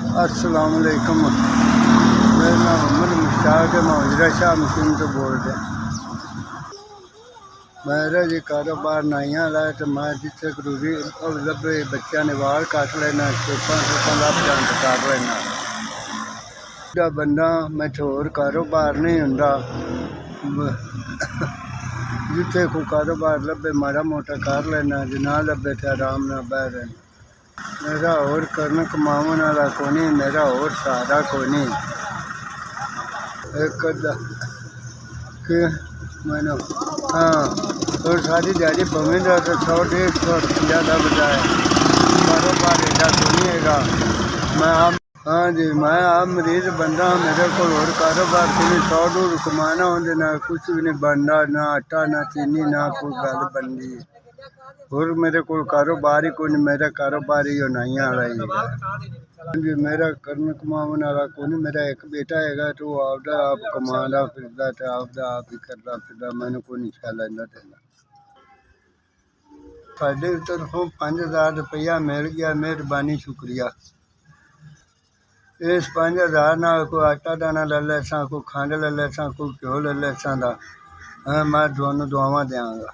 अस्सलाम वालेकुम। मेरा नाम मोहम्मद मुश्ताक है। मैं हजरा शाह मुस्लिम तो बोल रहा। मेरा जी कारोबार नाइयां वाला है। तो मैं जिथे जरूरी लभे बच्चों ने वाल कट लेना, स्टोपां लभ जान तो कर लेना। बंदा मैं होर कारोबार नहीं हुंदा। जिथे कोई कारोबार लभे माड़ा मोटा कर लेना, जो ना लभे तो आराम नाल बह रहना। मेरा और करन कमावन वाला कोई नहीं, मेरा और सहारा कोई नहीं। एक कि मैंने हाँ और सारी दिहाड़ी भवें तो 100-150 रुपया का बजाय कारोबार एडा तो नहीं है। मैं आप हाँ जी, मैं आप मरीज बंदा, मेरे को और कारोबार को नहीं 100-200 कमाना होंगे ना, कुछ भी नहीं बनना, ना आटा ना चीनी ना कोई गल बनती। और मेरे को कारोबार ही कोई नहीं, मेरा कारोबार ही नाइयां वाला ही है जी। मेरा करन कमावन वाला कोई नहीं। मेरा एक बेटा है तो आपदा आप कमांदा फिरदा ते आपदा आप ही करदा फिरदा, मैनू कोई नहीं छा लैंदा देंदा। साडे तरफों 5000 रुपया मिल गया, मेहरबानी शुक्रिया। इस 5000 नाल कोई आटा दाना ले लैसां, कोई खंड ले लैसां, कोई घ्यो ले लैसां दा। मैं दुआवां देंगा।